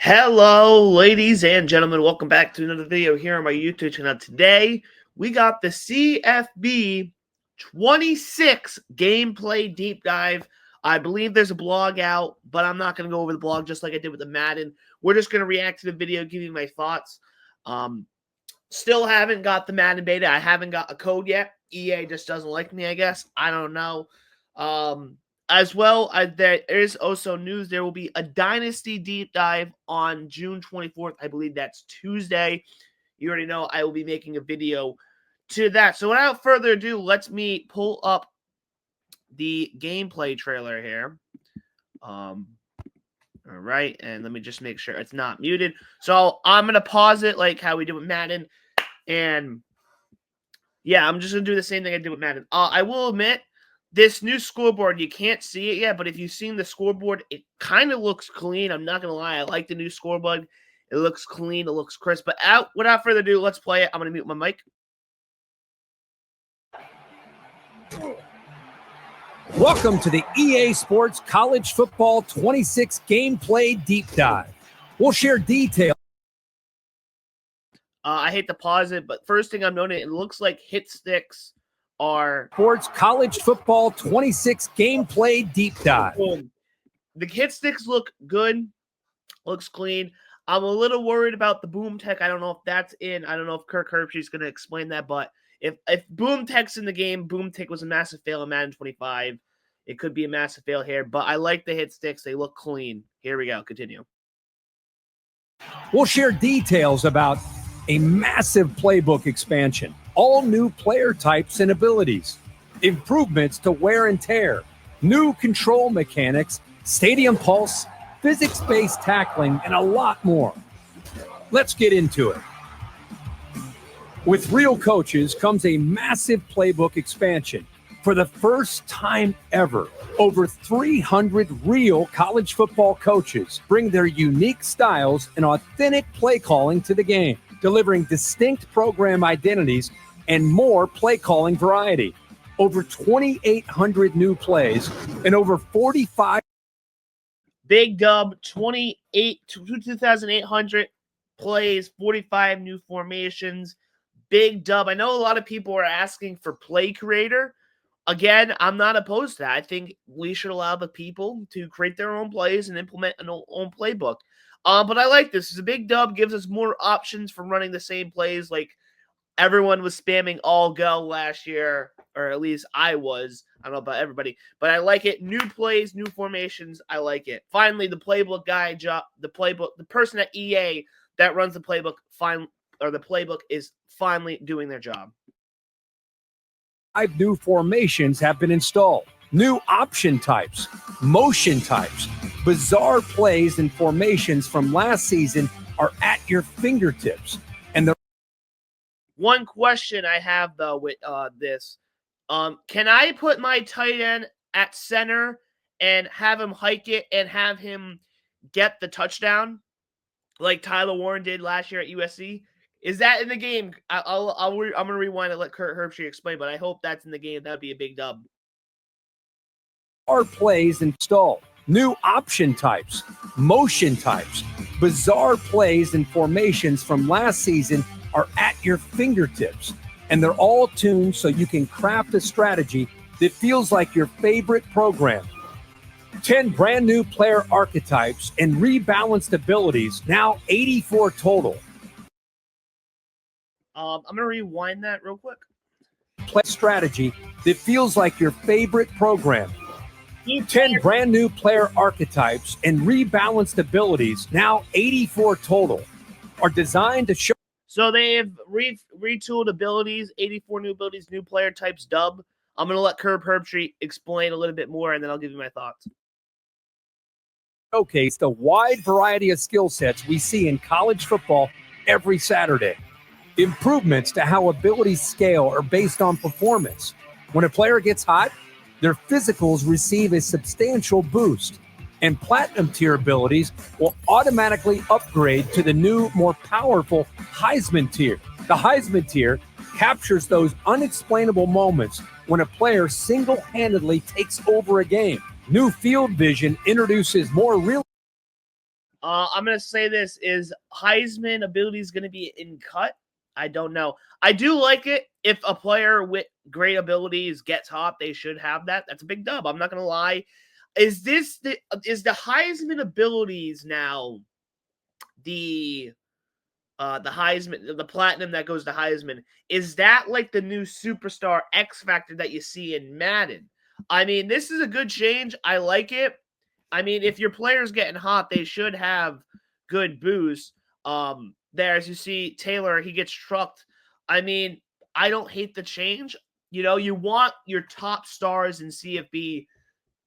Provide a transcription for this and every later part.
Hello, ladies and gentlemen. Welcome back to another video here on my YouTube channel. Today, we got the CFB 26 gameplay deep dive. I believe there's a blog out, but I'm not going to go over the blog just like I did with the Madden. We're just going to react to the video, give you my thoughts. Still haven't got the Madden beta. I haven't got a code yet. EA just doesn't like me, I guess. I don't know. As well, there is also news. There will be a Dynasty deep dive on June 24th. I believe that's Tuesday. You already know I will be making a video to that. So without further ado, let me pull up the gameplay trailer here. All right, and let me just make sure it's not muted. So I'm going to pause it like how we did with Madden. And yeah, I'm just going to do the same thing I did with Madden. I will admit, this new scoreboard, you can't see it yet, but if you've seen the scoreboard, it kind of looks clean. I'm not going to lie. I like the new scoreboard. It looks clean. It looks crisp. But without further ado, let's play it. I'm going to mute my mic. Welcome to the EA Sports College Football 26 Gameplay Deep Dive. We'll share details. I hate to pause it, but first thing I'm noting, it looks like hit sticks are Sports College Football 26 Gameplay Deep Dive. The hit sticks look good. Looks clean. I'm a little worried about the boom tech. I don't know if that's in. I don't know if Kirk Herbstreit's going to explain that, but if boom tech's in the game, boom tech was a massive fail in Madden 25. It could be a massive fail here, but I like the hit sticks. They look clean. Here we go. Continue. We'll share details about a massive playbook expansion, all new player types and abilities, improvements to wear and tear, new control mechanics, stadium pulse, physics-based tackling, and a lot more. Let's get into it. With real coaches comes a massive playbook expansion. For the first time ever, over 300 real college football coaches bring their unique styles and authentic play calling to the game, delivering distinct program identities and more play calling variety. Over 2,800 new plays and over 45. Big dub, 2,800 plays, 45 new formations. Big dub. I know a lot of people are asking for play creator. Again, I'm not opposed to that. I think we should allow the people to create their own plays and implement an own playbook. But I like this. It's a big dub, gives us more options for running the same plays. Like everyone was spamming all go last year, or at least I was. I don't know about everybody, but I like it. New plays, new formations. I like it. Finally, the playbook guy, the person at EA that runs the playbook, the playbook is finally doing their job. 5 new formations have been installed. New option types, motion types, bizarre plays and formations from last season are at your fingertips. And the one question I have though with this, can I put my tight end at center and have him hike it and have him get the touchdown like Tyler Warren did last year at USC? Is that in the game? I'm going to rewind and let Kirk Herbstreit explain, but I hope that's in the game. That would be a big dub. Our plays installed. New option types, motion types, bizarre plays and formations from last season are at your fingertips. And they're all tuned so you can craft a strategy that feels like your favorite program. 10 brand new player archetypes and rebalanced abilities, now 84 total. I'm going to rewind that real quick. Play strategy that feels like your favorite program. 10 brand new player archetypes and rebalanced abilities, now 84 total, are designed to show. So they have retooled abilities, 84 new abilities, new player types, dub. I'm going to let Kirk Herbstreit explain a little bit more, and then I'll give you my thoughts. Showcase the wide variety of skill sets we see in college football every Saturday. Improvements to how abilities scale are based on performance. When a player gets hot, their physicals receive a substantial boost, and platinum tier abilities will automatically upgrade to the new, more powerful Heisman tier. The Heisman tier captures those unexplainable moments when a player single-handedly takes over a game. New field vision introduces more real. I'm going to say this. Is Heisman ability is going to be in cut? I don't know. I do like it. If a player with great abilities gets hot, they should have that. That's a big dub. I'm not going to lie. Is the Heisman abilities now the Heisman, the platinum that goes to Heisman, is that like the new superstar X factor that you see in Madden? I mean, this is a good change. I like it. I mean, if your player's getting hot, they should have good boosts. There, as you see, Taylor, he gets trucked. I mean, I don't hate the change. You know, you want your top stars in CFB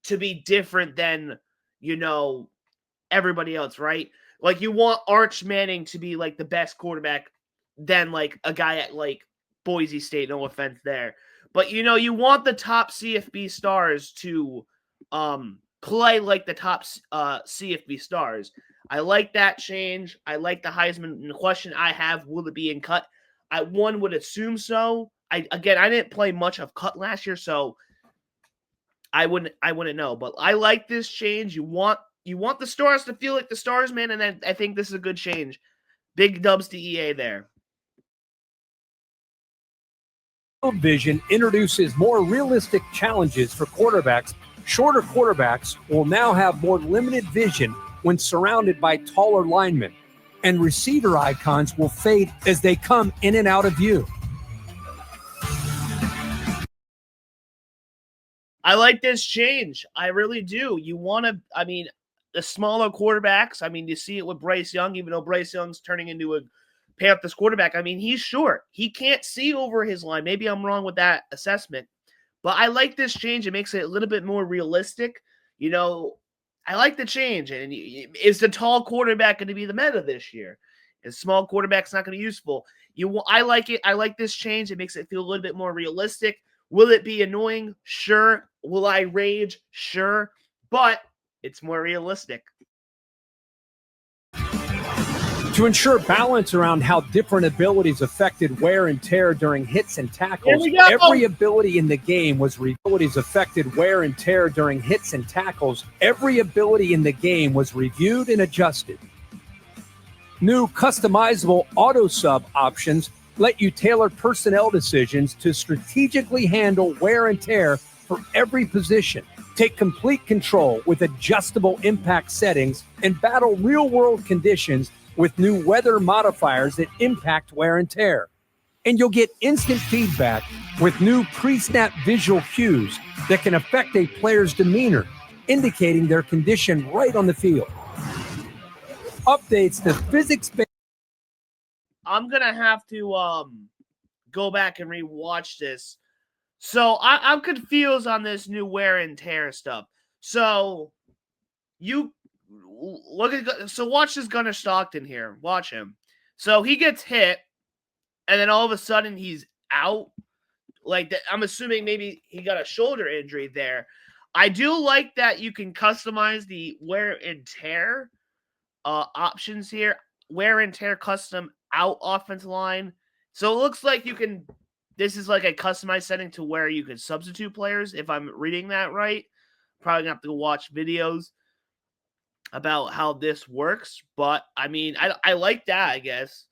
to be different than, you know, everybody else, right? Like, you want Arch Manning to be like the best quarterback than like a guy at like Boise State. No offense there, but you know, you want the top CFB stars to play like the top CFB stars. I like that change. I like the Heisman. And the question I have: will it be in cut? One would assume so. I didn't play much of cut last year, so I wouldn't know. But I like this change. You want the stars to feel like the stars, man, and I think this is a good change. Big dubs to EA there. Vision introduces more realistic challenges for quarterbacks. Shorter quarterbacks will now have more limited vision when surrounded by taller linemen, and receiver icons will fade as they come in and out of view. I like this change. I really do. You want to, I mean, the smaller quarterbacks, I mean, you see it with Bryce Young, even though Bryce Young's turning into a Panthers quarterback. I mean, he's short. He can't see over his line. Maybe I'm wrong with that assessment, but I like this change. It makes it a little bit more realistic. You know, I like the change. And is the tall quarterback going to be the meta this year? Is small quarterback's not going to be useful? I like it. I like this change. It makes it feel a little bit more realistic. Will it be annoying? Sure. Will I rage? Sure. But it's more realistic. To ensure balance around how different abilities affected wear and tear during hits and tackles, every ability in the game was reviewed and adjusted. New customizable auto sub options let you tailor personnel decisions to strategically handle wear and tear for every position. Take complete control with adjustable impact settings and battle real-world conditions with new weather modifiers that impact wear and tear. And you'll get instant feedback with new pre-snap visual cues that can affect a player's demeanor, indicating their condition right on the field. Updates to physics-based. I'm going to have to go back and rewatch this. So I'm confused on this new wear and tear stuff. So you watch this Gunnar Stockton here. Watch him. So he gets hit, and then all of a sudden he's out. Like that, I'm assuming maybe he got a shoulder injury there. I do like that you can customize the wear and tear options here. Wear and tear custom out offensive line. So it looks like you can. This is like a customized setting to where you can substitute players. If I'm reading that right, probably gonna have to go watch videos about how this works. But I mean, I like that. I guess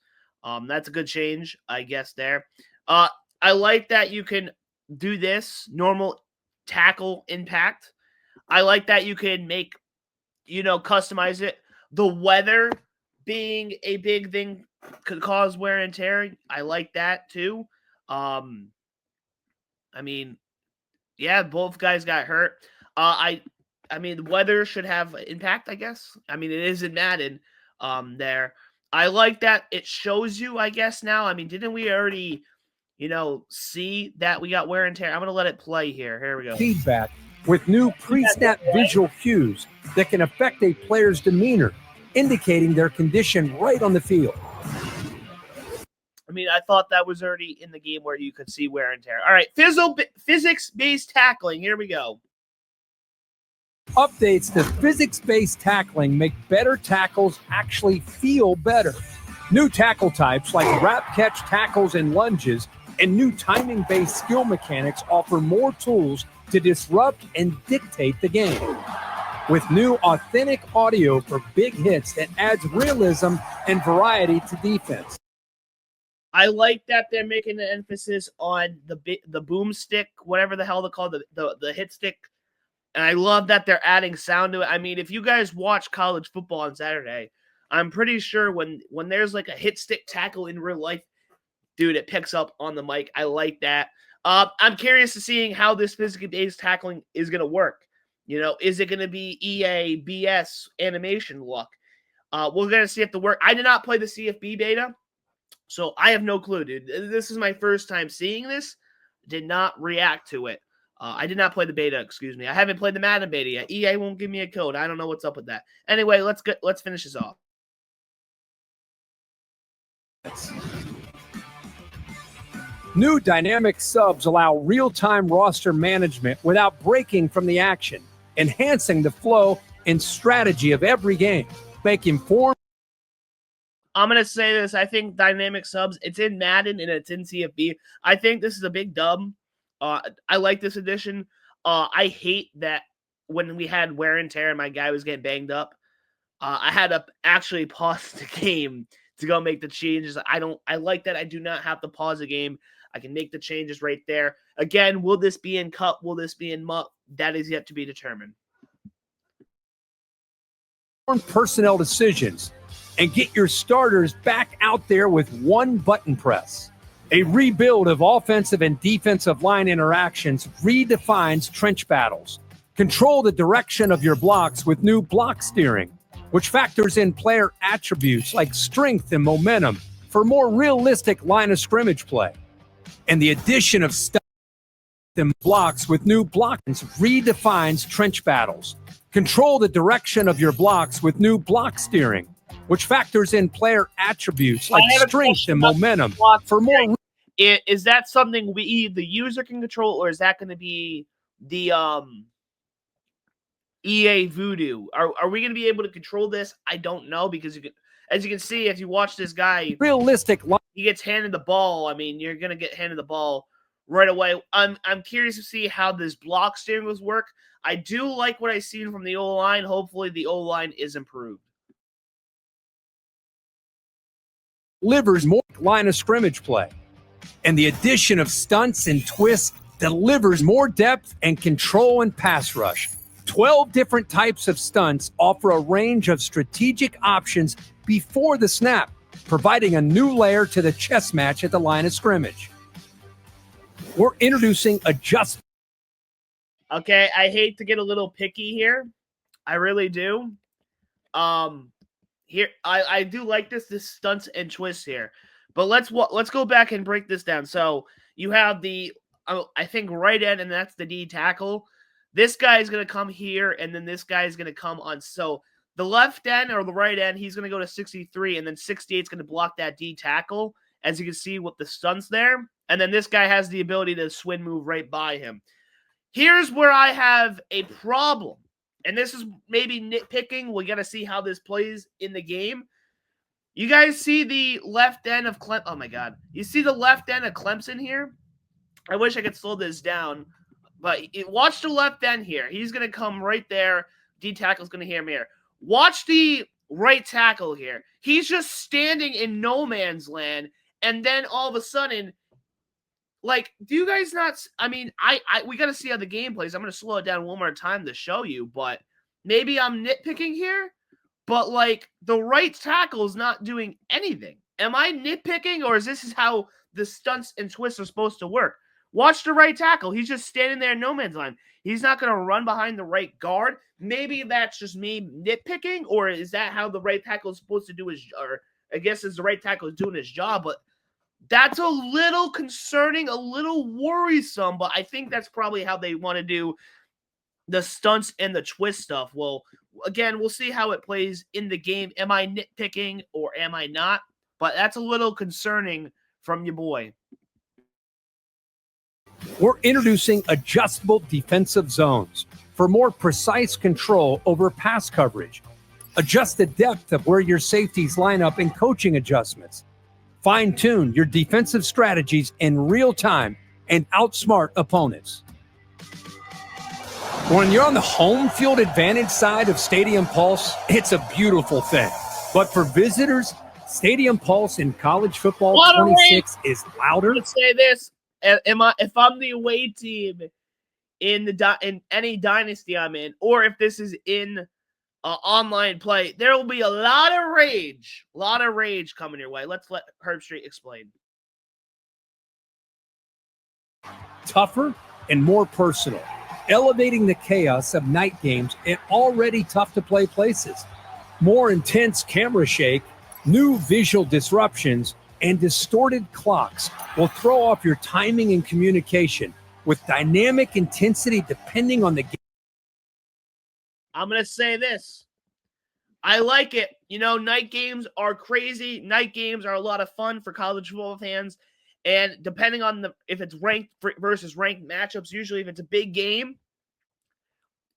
that's a good change. I guess there. I like that you can do this normal tackle impact. I like that you can make, customize it. The weather being a big thing could cause wear and tear. I like that too. I mean, yeah, both guys got hurt. I mean, the weather should have impact, I guess. I mean, it is in Madden there. I like that it shows you, I guess, now. I mean, didn't we already, see that we got wear and tear? I'm going to let it play here. Here we go. Feedback with new pre-snap visual cues that can affect a player's demeanor, indicating their condition right on the field. I mean, I thought that was already in the game where you could see wear and tear. All right, physics-based tackling. Here we go. Updates to physics-based tackling make better tackles actually feel better. New tackle types like wrap catch tackles and lunges and new timing-based skill mechanics offer more tools to disrupt and dictate the game. with new authentic audio for big hits that adds realism and variety to defense. I like that they're making an emphasis on the boomstick, whatever the hell they call the hit stick. And I love that they're adding sound to it. I mean, if you guys watch college football on Saturday, I'm pretty sure when there's like a hit stick tackle in real life, dude, it picks up on the mic. I like that. I'm curious to seeing how this physically based tackling is going to work. You know, is it going to be EA, BS, animation look? We're going to see if the work. I did not play the CFB beta, so I have no clue, dude. This is my first time seeing this. Did not react to it. I did not play the beta, excuse me. I haven't played the Madden beta yet. EA won't give me a code. I don't know what's up with that. Anyway, let's finish this off. New dynamic subs allow real-time roster management without breaking from the action, enhancing the flow and strategy of every game. Make informed. I'm going to say this. I think dynamic subs, it's in Madden and it's in CFB. I think this is a big dub. I like this edition. I hate that when we had wear and tear and my guy was getting banged up, I had to actually pause the game to go make the changes. I like that I do not have to pause the game. I can make the changes right there. Again, will this be in cut? Will this be in muck? That is yet to be determined. Personnel decisions and get your starters back out there with one button press. A rebuild of offensive and defensive line interactions redefines trench battles. Control the direction of your blocks with new block steering, which factors in player attributes like strength and momentum for more realistic line of scrimmage play. And the addition of stuff and blocks with new blocks redefines trench battles. Control the direction of your blocks with new block steering, which factors in player attributes like strength and momentum for more. Is that something the user can control, or is that going to be the EA Voodoo? Are we going to be able to control this? I don't know, because as you can see, if you watch this guy, realistic, he gets handed the ball. I mean, you're going to get handed the ball right away. I'm curious to see how this block steering will work. I do like what I've seen from the O-line. Hopefully the O-line is improved. Delivers more line of scrimmage play. And the addition of stunts and twists delivers more depth and control and pass rush. 12 different types of stunts offer a range of strategic options before the snap, providing a new layer to the chess match at the line of scrimmage. We're introducing adjustment. Okay, I hate to get a little picky here. I really do. Here I do like this stunts and twists here. But let's go back and break this down. So you have the, I think, right end, and that's the D tackle. This guy is going to come here, and then this guy is going to come on. So the left end or the right end, he's going to go to 63, and then 68 is going to block that D tackle, as you can see with the stunts there. And then this guy has the ability to swing move right by him. Here's where I have a problem. And this is maybe nitpicking. We got to see how this plays in the game. You guys see the left end of Clemson? Oh my God. You see the left end of Clemson here? I wish I could slow this down. But watch the left end here. He's going to come right there. D tackle's going to hear him here. Watch the right tackle here. He's just standing in no man's land. And then all of a sudden, like, do you guys not? I mean, we got to see how the game plays. I'm going to slow it down one more time to show you. But maybe I'm nitpicking here. But, like, the right tackle is not doing anything. Am I nitpicking, or is this how the stunts and twists are supposed to work? Watch the right tackle. He's just standing there in no man's land. He's not going to run behind the right guard. Maybe that's just me nitpicking, or is that how the right tackle is supposed to do his, or I guess it's the right tackle is doing his job, but that's a little concerning, a little worrisome, but I think that's probably how they want to do the stunts and the twist stuff. Well, again, we'll see how it plays in the game. Am I nitpicking or am I not? But that's a little concerning from your boy. We're introducing adjustable defensive zones for more precise control over pass coverage. Adjust the depth of where your safeties line up in coaching adjustments. Fine-tune your defensive strategies in real time and outsmart opponents. When you're on the home field advantage side of Stadium Pulse, it's a beautiful thing. But for visitors, Stadium Pulse in college football 26 is louder. Let's say this: if I'm the away team in any dynasty I'm in, or if this is in online play, there will be a lot of rage coming your way. Let's let Herb Street explain. Tougher and more personal, elevating the chaos of night games in already tough-to-play places. More intense camera shake, new visual disruptions, and distorted clocks will throw off your timing and communication with dynamic intensity depending on the game. I'm going to say this. I like it. Night games are crazy. Night games are a lot of fun for college football fans. And depending on if it's ranked versus ranked matchups, usually if it's a big game,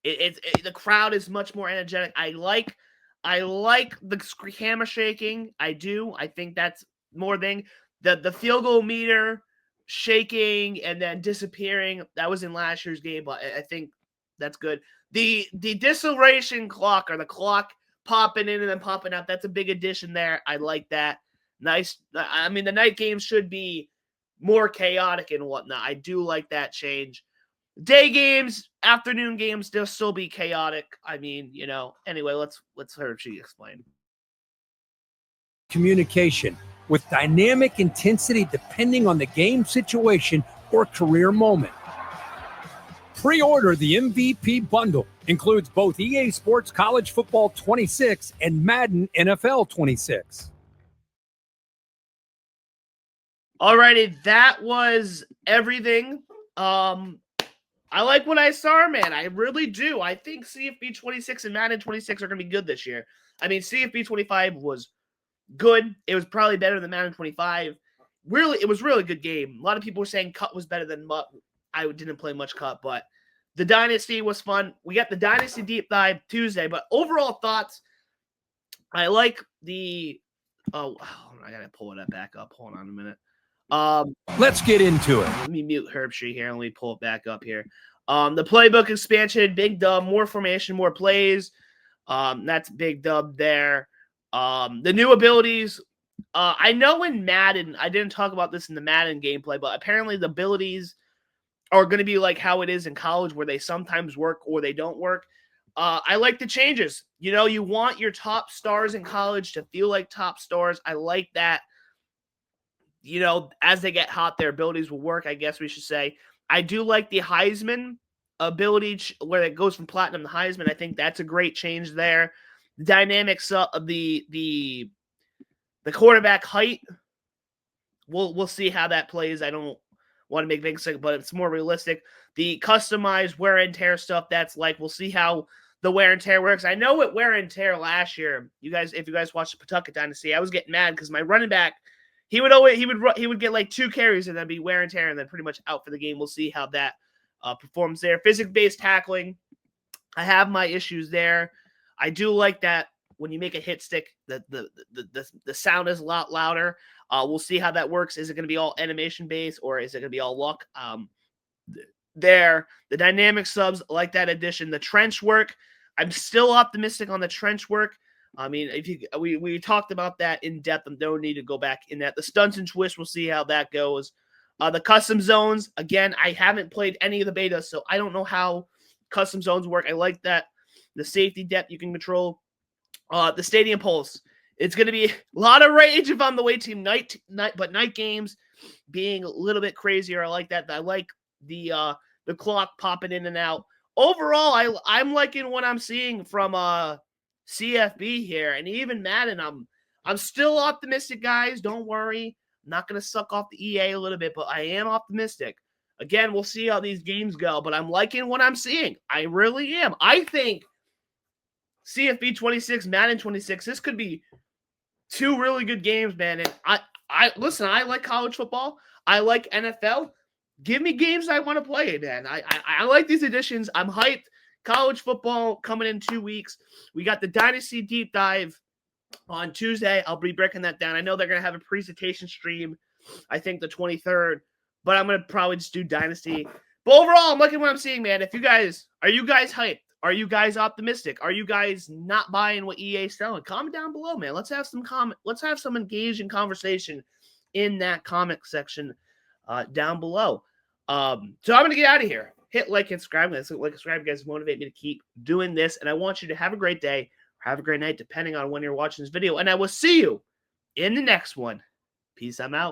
the crowd is much more energetic. I like the camera shaking. I do. I think that's more thing. The field goal meter shaking and then disappearing. That was in last year's game, but I think that's good. The deceleration clock, or the clock popping in and then popping out, that's a big addition there. I like that. Nice. I mean, the night games should be more chaotic and whatnot. I do like that change. Day games, afternoon games, they'll still be chaotic. I mean, anyway, let's hear she explain. Communication with dynamic intensity depending on the game situation or career moment. Pre-order the MVP bundle. Includes both EA Sports College Football 26 and Madden NFL 26. Alrighty, that was everything. I like what I saw, man. I really do. I think CFB 26 and Madden 26 are going to be good this year. I mean, CFB 25 was good. It was probably better than Madden 25. Really, it was a really good game. A lot of people were saying Cut was better than Mutt. I didn't play much Cut, but the Dynasty was fun. We got the Dynasty Deep Dive Tuesday, but overall thoughts, I like the I gotta pull that back up. Hold on a minute. Let's get into it. Let me mute Herbstree here. Let me pull it back up here. The playbook expansion, big dub, more formation, more plays. That's big dub there. The new abilities. I know in Madden, I didn't talk about this in the Madden gameplay, but apparently the abilities are going to be like how it is in college, where they sometimes work or they don't work. I like the changes. You want your top stars in college to feel like top stars. I like that. As they get hot, their abilities will work, I guess we should say. I do like the Heisman ability where it goes from Platinum to Heisman. I think that's a great change there. The dynamics of the quarterback height, we'll see how that plays. I don't want to make big sick, but it's more realistic. The customized wear and tear stuff, that's like, we'll see how the wear and tear works. I know with wear and tear last year, if you guys watched the Pawtucket Dynasty, I was getting mad because my running back, he would get like 2 carries and then be wear and tear and then pretty much out for the game. We'll see how that performs there. Physics-based tackling, I have my issues there. I do like that when you make a hit stick, the sound is a lot louder. We'll see how that works. Is it going to be all animation-based or is it going to be all luck? The dynamic subs, like that addition. The trench work, I'm still optimistic on the trench work. I mean, we talked about that in depth. I don't need to go back in that. The stunts and twists, we'll see how that goes. The custom zones, again, I haven't played any of the betas, so I don't know how custom zones work. I like that. The safety depth you can control. The stadium pulse. It's going to be a lot of rage if I'm the away team. But night games being a little bit crazier. I like that. I like the clock popping in and out. Overall, I'm liking what I'm seeing from CFB here, and even Madden. I'm still optimistic, guys. Don't worry. I'm not going to suck off the EA a little bit, but I am optimistic. Again, we'll see how these games go, but I'm liking what I'm seeing. I really am. I think CFB 26, Madden 26, this could be 2 really good games, man. And I listen, I like college football. I like NFL. Give me games I want to play, man. I like these editions. I'm hyped. College football coming in 2 weeks. We got the Dynasty Deep Dive on Tuesday. I'll be breaking that down. I know they're going to have a presentation stream, I think the 23rd, but I'm going to probably just do Dynasty. But overall, I'm liking what I'm seeing, man. Are you guys hyped? Are you guys optimistic? Are you guys not buying what EA's selling? Comment down below, man. Let's have some engaging conversation in that comment section down below. So I'm gonna get out of here. Hit like and subscribe. Like and subscribe, you guys motivate me to keep doing this. And I want you to have a great day or have a great night, depending on when you're watching this video. And I will see you in the next one. Peace. I'm out.